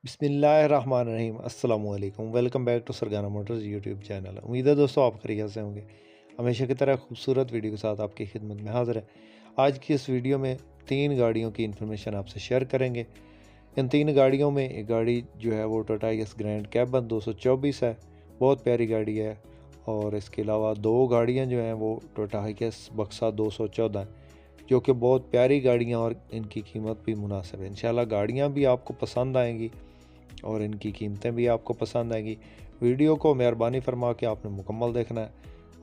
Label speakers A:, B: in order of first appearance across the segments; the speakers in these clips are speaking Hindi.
A: बिस्मिल्लाहिर्रहमानिर्रहीम अस्सलामु अलैकुम। Welcome back to Sargana motors YouTube channel. उम्मीद है दोस्तों आप खैरियत से होंगे। हमेशा की तरह खूबसूरत वीडियो के साथ आपकी खिदमत में हाज़िर है। आज की इस वीडियो में 3 गाड़ियों की इन्फॉर्मेशन आपसे शेयर करेंगे। इन 3 गाड़ियों में एक गाड़ी जो है वो टाटा एस ग्रैंड कैबन 224 है, बहुत प्यारी गाड़ी है। और इसके अलावा 2 गाड़ियाँ जो हैं वो टाटा एस बक्सा 214 हैं, जो कि बहुत प्यारी गाड़ियाँ और इनकी कीमत भी मुनासिब है। इंशाल्लाह गाड़ियाँ भी आपको पसंद आएंगी और इनकी कीमतें भी आपको पसंद आएंगी। वीडियो को मेहरबानी फरमा के आपने मुकम्मल देखना है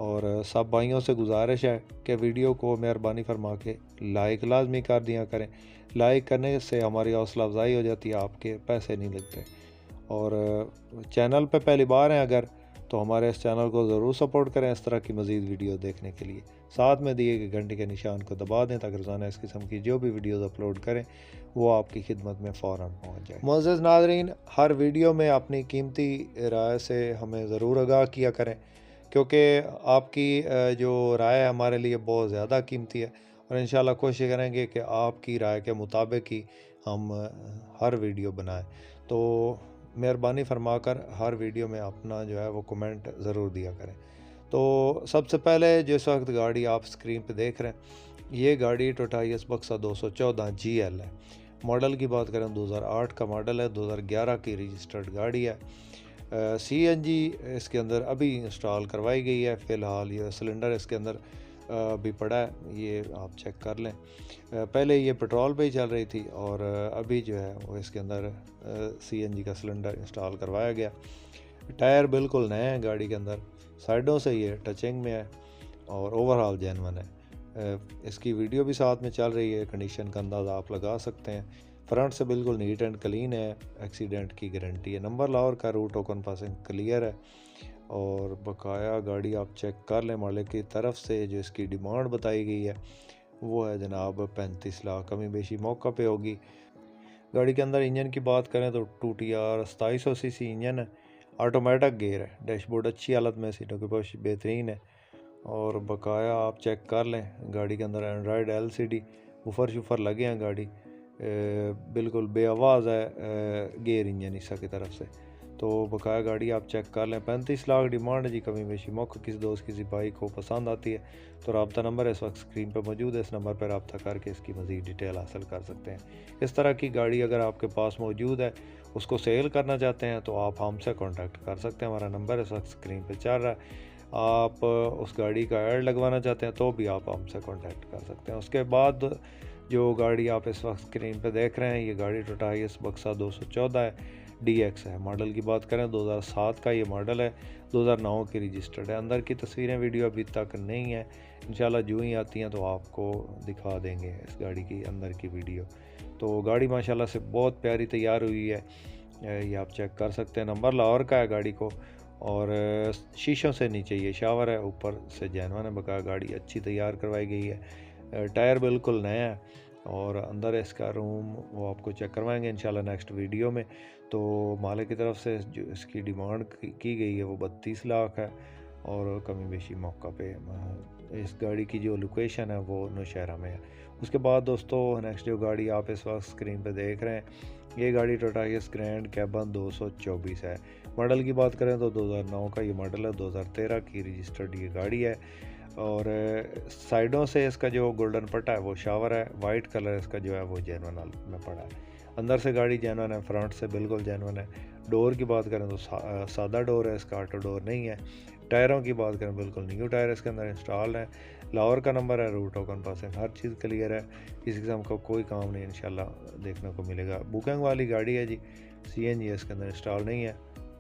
A: और सब भाइयों से गुजारिश है कि वीडियो को मेहरबानी फरमा के लाइक लाजमी कर दिया करें। लाइक करने से हमारी हौसला अफजाई हो जाती है, आपके पैसे नहीं लगते। और चैनल पे पहली बार हैं अगर, तो हमारे इस चैनल को ज़रूर सपोर्ट करें इस तरह की मज़ीद वीडियो देखने के लिए। साथ में दिए गए घंटे के निशान को दबा दें ताकि रोज़ाना इस किस्म की जो भी वीडियोज़ अपलोड करें वो आपकी खिदमत में फ़ौरन पहुंच जाए। मुअज़्ज़ज़ नाज़रीन, हर वीडियो में अपनी कीमती राय से हमें ज़रूर आगाह किया करें, क्योंकि आपकी जो राय है हमारे लिए बहुत ज़्यादा कीमती है। और इंशाल्लाह कोशिश करेंगे कि आपकी राय के मुताबिक ही हम हर वीडियो बनाएं। तो मेहरबानी फरमाकर हर वीडियो में अपना जो है वो कमेंट ज़रूर दिया करें। तो सबसे पहले जिस वक्त गाड़ी आप स्क्रीन पे देख रहे हैं, ये गाड़ी टाटा एस बक्सा 214 GL है। मॉडल की बात करें 2008 का मॉडल है, 2011 की रजिस्टर्ड गाड़ी है। CNG इसके अंदर अभी इंस्टॉल करवाई गई है। फ़िलहाल ये सिलेंडर इसके अंदर अभी पड़ा है, ये आप चेक कर लें। पहले ये पेट्रोल पे ही चल रही थी और अभी जो है वो इसके अंदर CNG का सिलेंडर इंस्टॉल करवाया गया। टायर बिल्कुल नए हैं गाड़ी के अंदर, साइडों से ये टचिंग में है और ओवरऑल जेन्युइन है। इसकी वीडियो भी साथ में चल रही है, कंडीशन का अंदाज़ा आप लगा सकते हैं। फ्रंट से बिल्कुल नीट एंड क्लीन है, एक्सीडेंट की गारंटी है। नंबर लाहौर का, रूट टोकन पासिंग क्लियर है और बकाया गाड़ी आप चेक कर लें। मालिक की तरफ से जो इसकी डिमांड बताई गई है वो है जनाब 35 लाख, कमी बेशी मौका पे होगी। गाड़ी के अंदर इंजन की बात करें तो 2TR 2700 cc इंजन है, ऑटोमेटिक गेयर है, डैशबोर्ड अच्छी हालत में, सीटों की पोश बेहतरीन है। और बकाया आप चेक कर लें, गाड़ी के अंदर एंड्रॉयड LCD वूफर शुफर लगे हैं। गाड़ी बिल्कुल बेआवाज़ है, गेयर इंजन ईसा की तरफ से। तो बकाया गाड़ी आप चेक कर लें। 35 लाख डिमांड है जी, कमी बेशी मौका किसी दोस्त किसी भाई को पसंद आती है तो रब्ता नंबर इस वक्त स्क्रीन पर मौजूद है, इस नंबर पर रब्ता करके इसकी मज़ीद डिटेल हासिल कर सकते हैं। इस तरह की गाड़ी अगर आपके पास मौजूद है, उसको सेल करना चाहते हैं तो आप हमसे कॉन्टैक्ट कर सकते हैं। हमारा नंबर इस वक्त स्क्रीन पर चल रहा है। आप उस गाड़ी का ऐड लगवाना चाहते हैं तो भी आप हमसे कांटेक्ट कर सकते हैं। उसके बाद जो गाड़ी आप इस वक्त स्क्रीन पे देख रहे हैं, ये गाड़ी टाटा एस बक्सा 214 है, DX है। मॉडल की बात करें 2007 का ये मॉडल है, 2009 की रजिस्टर्ड है। अंदर की तस्वीरें वीडियो अभी तक नहीं है, इंशाल्लाह जो ही आती हैं तो आपको दिखा देंगे इस गाड़ी की अंदर की वीडियो। तो गाड़ी माशाल्लाह से बहुत प्यारी तैयार हुई है, ये आप चेक कर सकते हैं। नंबर लाहौर का है गाड़ी को और शीशों से नीचे ये शावर है, ऊपर से जैनवन है। बका गाड़ी अच्छी तैयार करवाई गई है, टायर बिल्कुल नया है और अंदर इसका रूम वो आपको चेक करवाएंगे इंशाल्लाह नेक्स्ट वीडियो में। तो मालिक की तरफ से जो इसकी डिमांड की गई है वो 32 लाख है और कमी बेशी मौका पे इस गाड़ी की जो लोकेशन है वो नौशहरा में है। उसके बाद दोस्तों नेक्स्ट जो गाड़ी आप इस वक्त स्क्रीन पे देख रहे हैं, ये गाड़ी टाटा एस ग्रैंड कैबन 224 है। मॉडल की बात करें तो 2009 का ये मॉडल है, 2013 की रजिस्टर्ड ये गाड़ी है। और साइडों से इसका जो गोल्डन पट्टा है वो शावर है, वाइट कलर इसका जो है वो जेनवन में पड़ा है। अंदर से गाड़ी जेनवन है, फ्रंट से बिल्कुल जेनवन है। डोर की बात करें तो सादा डोर है इसका, ऑटो डोर नहीं है। टायरों की बात करें बिल्कुल न्यू टायर इसके अंदर इंस्टॉल है। लाहौर का नंबर है, रूट टोकन पासिंग, हर चीज़ क्लियर है, किसी किस्म का कोई काम नहीं इंशाल्लाह देखने को मिलेगा। बुकिंग वाली गाड़ी है जी, CNG इसके अंदर इंस्टॉल नहीं है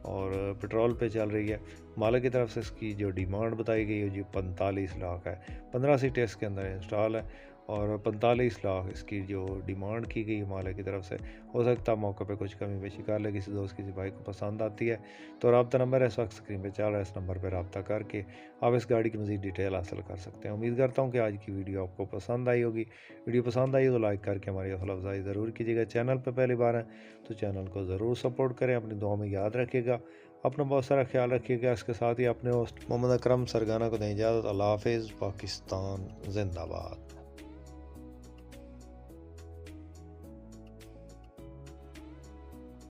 A: और पेट्रोल पे चल रही है। मालिक की तरफ से इसकी जो डिमांड बताई गई है जी 45 लाख है। 15 सीटें इसके अंदर इंस्टॉल है और 45 लाख इसकी जो डिमांड की गई है मालिक की तरफ से। हो सकता है मौके पे कुछ कमी बेशी कर ले, किसी दोस्त किसी भाई को पसंद आती है तो रब्ता नंबर इस वक्त स्क्रीन पे चल रहा है, इस नंबर पर रब्ता करके आप इस गाड़ी की मज़ीद डिटेल हासिल कर सकते हैं। उम्मीद करता हूँ कि आज की वीडियो आपको पसंद आई होगी। वीडियो पसंद आई हो तो लाइक करके हमारी हौसला अफजाई ज़रूर कीजिएगा। चैनल पर पहली बार है तो चैनल को ज़रूर सपोर्ट करें, अपनी दुआ में याद रखिएगा। अपना बहुत सारा ख्याल रखिएगा। इसके साथ ही अपने होस्ट मोहम्मद अकरम सरगाना को दें इजाज़त। अल्लाह हाफ़िज़। पाकिस्तान जिंदाबाद।